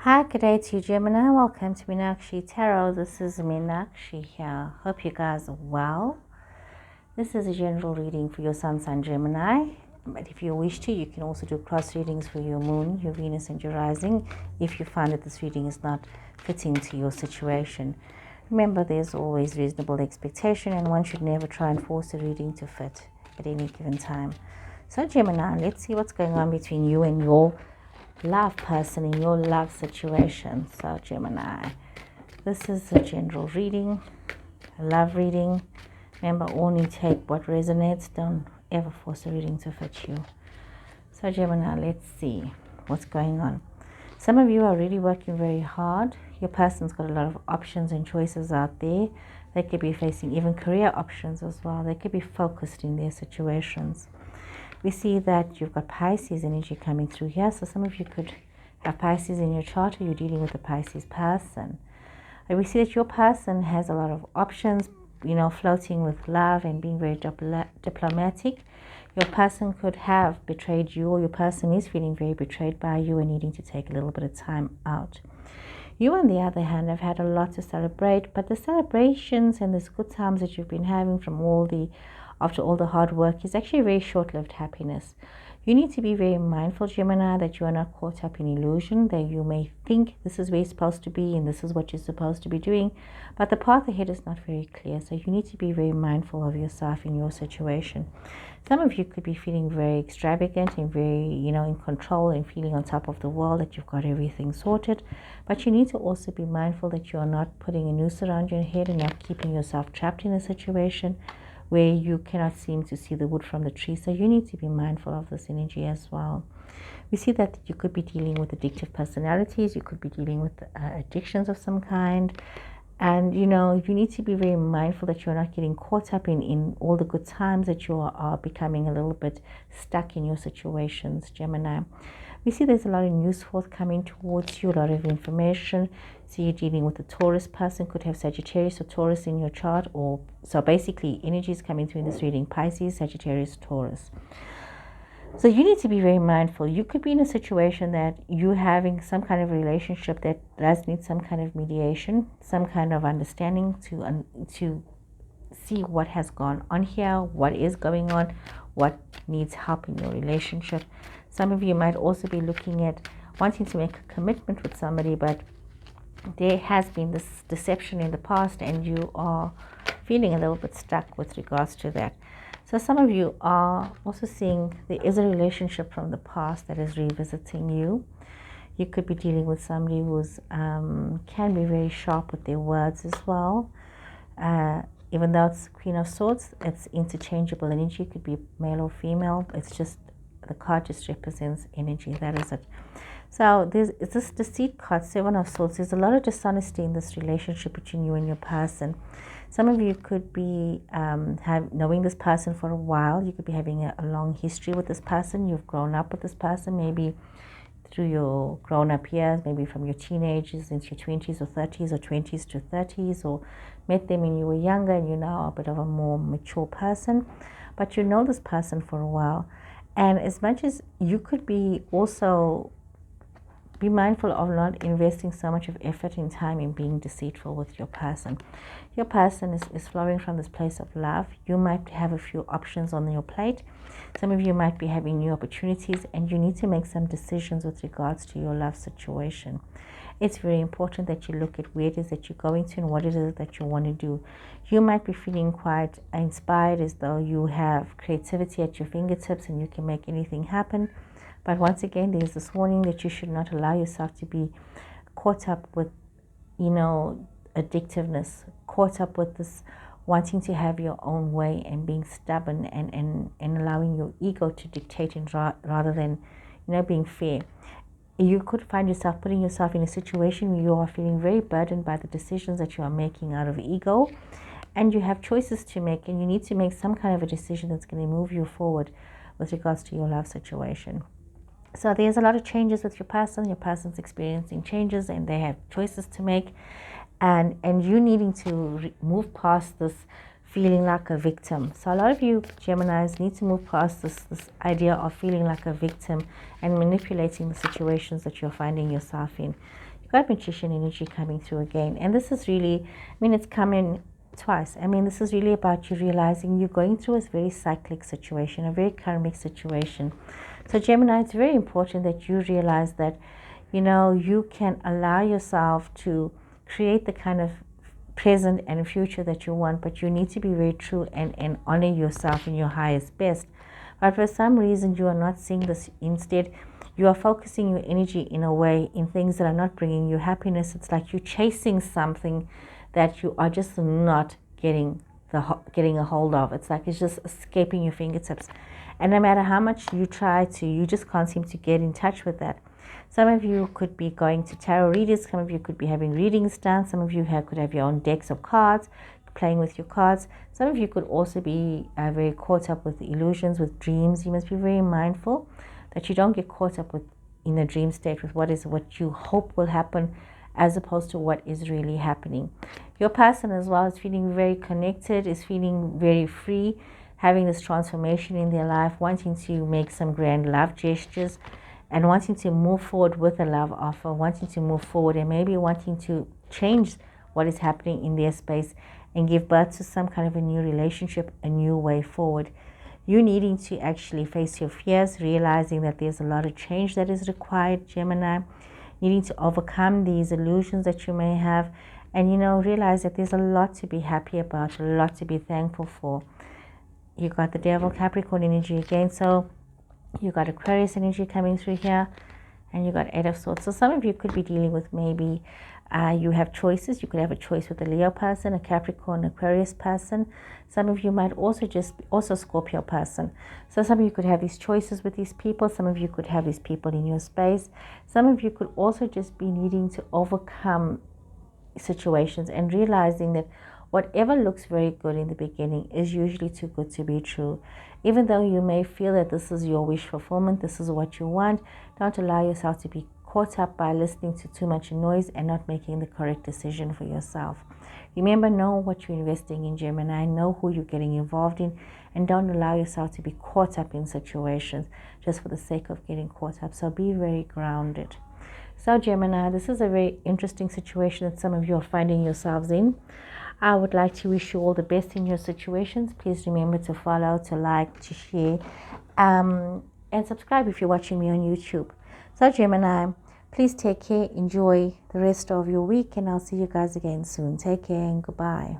Hi, good day to you, Gemini. Welcome to Meenakshi Tarot. This is Meenakshi here. Hope you guys are well. This is a general reading for your Sun sign Gemini. But if you wish to, you can also do cross readings for your Moon, your Venus, and your Rising if you find that this reading is not fitting to your situation. Remember, there's always reasonable expectation, and one should never try and force a reading to fit at any given time. So, Gemini, let's see what's going on between you and your love person in your love situation. So Gemini, this is a general reading, a love reading. Remember, only take what resonates. Don't ever force a reading to fit you. So Gemini, let's see what's going on. Some of you are really working very hard. Your person's got a lot of options and choices out there. They could be facing even career options as well. They could be focused in their situations. We see that you've got Pisces energy coming through here. So some of you could have Pisces in your chart, or you're dealing with a Pisces person. And we see that your person has a lot of options, floating with love and being very diplomatic. Your person could have betrayed you, or your person is feeling very betrayed by you and needing to take a little bit of time out. You, on the other hand, have had a lot to celebrate, but the celebrations and the good times that you've been having after all the hard work is actually very short-lived happiness. You need to be very mindful, Gemini, that you are not caught up in illusion, that you may think this is where you're supposed to be and this is what you're supposed to be doing, but the path ahead is not very clear. So you need to be very mindful of yourself in your situation. Some of you could be feeling very extravagant and very, in control and feeling on top of the world, that you've got everything sorted. But you need to also be mindful that you are not putting a noose around your head and not keeping yourself trapped in a situation where you cannot seem to see the wood from the tree. So you need to be mindful of this energy as well. We see that you could be dealing with addictive personalities. You could be dealing with addictions of some kind. And, you need to be very mindful that you're not getting caught up in all the good times, that you are becoming a little bit stuck in your situations, Gemini. We see there's a lot of news forthcoming towards you, a lot of information. So you're dealing with a Taurus person, could have Sagittarius or Taurus in your chart. So basically, energy is coming through in this reading: Pisces, Sagittarius, Taurus. So you need to be very mindful. You could be in a situation that you're having some kind of relationship that does need some kind of mediation, some kind of understanding to see what has gone on here, what is going on, what needs help in your relationship. Some of you might also be looking at wanting to make a commitment with somebody, but there has been this deception in the past and you are feeling a little bit stuck with regards to that. So some of you are also seeing there is a relationship from the past that is revisiting you. You could be dealing with somebody who's can be very sharp with their words as well. Even though it's Queen of Swords, it's interchangeable energy. It could be male or female. It's just, the card just represents energy. That is it. So it's this deceit card, Seven of Swords. There's a lot of dishonesty in this relationship between you and your person. Some of you could be knowing this person for a while. You could be having a long history with this person. You've grown up with this person, maybe through your grown-up years, maybe from your teenagers into your 20s or 30s, or 20s to 30s, or met them when you were younger and you're now a bit of a more mature person. But you know this person for a while. And as much as you could be also be mindful of not investing so much of effort and time in being deceitful with your person. Your person is flowing from this place of love. You might have a few options on your plate. Some of you might be having new opportunities, and you need to make some decisions with regards to your love situation. It's very important that you look at where it is that you're going to and what it is that you want to do. You might be feeling quite inspired, as though you have creativity at your fingertips and you can make anything happen. But once again, there's this warning that you should not allow yourself to be caught up with, addictiveness, caught up with this wanting to have your own way and being stubborn and allowing your ego to dictate rather than, being fair. You could find yourself putting yourself in a situation where you are feeling very burdened by the decisions that you are making out of ego, and you have choices to make, and you need to make some kind of a decision that's going to move you forward with regards to your love situation. So there's a lot of changes with your person. Your person's experiencing changes and they have choices to make. And you needing to move past this feeling like a victim. So a lot of you Geminis need to move past this idea of feeling like a victim and manipulating the situations that you're finding yourself in. got Magician energy coming through again. And this is really, I mean, it's coming twice. I mean, this is really about you realizing you're going through a very cyclic situation, a very karmic situation. So Gemini, it's very important that you realize that, you know, you can allow yourself to create the kind of present and future that you want, but you need to be very true and honor yourself in your highest best. But for some reason, you are not seeing this. Instead, you are focusing your energy in a way in things that are not bringing you happiness. It's like you're chasing something that you are just not getting a hold of. It's like it's just escaping your fingertips. And no matter how much you try to, you just can't seem to get in touch with that. Some of you could be going to tarot readers. Some of you could be having readings done. Some of you could have your own decks of cards, playing with your cards. Some of you could also be very caught up with illusions, with dreams. You must be very mindful that you don't get caught up with in a dream state with what you hope will happen as opposed to what is really happening. Your person as well is feeling very connected, is feeling very free, having this transformation in their life, wanting to make some grand love gestures and wanting to move forward with a love offer, wanting to move forward and maybe wanting to change what is happening in their space and give birth to some kind of a new relationship, a new way forward. You needing to actually face your fears, realizing that there's a lot of change that is required, Gemini. Needing to overcome these illusions that you may have and, you know, realize that there's a lot to be happy about, a lot to be thankful for. You got the Devil, Capricorn energy again. So you got Aquarius energy coming through here and you got Eight of Swords. So some of you could be dealing with maybe you have choices. You could have a choice with a Leo person, a Capricorn, Aquarius person. Some of you might also also Scorpio person. So some of you could have these choices with these people. Some of you could have these people in your space. Some of you could also just be needing to overcome situations and realizing that whatever looks very good in the beginning is usually too good to be true. Even though you may feel that this is your wish fulfillment, this is what you want, don't allow yourself to be caught up by listening to too much noise and not making the correct decision for yourself. Remember, know what you're investing in, Gemini. Know who you're getting involved in, and don't allow yourself to be caught up in situations just for the sake of getting caught up. So be very grounded. So Gemini, this is a very interesting situation that some of you are finding yourselves in. I would like to wish you all the best in your situations. Please remember to follow, to like, to share, and subscribe if you're watching me on YouTube. So Gemini, please take care, enjoy the rest of your week, and I'll see you guys again soon. Take care and goodbye.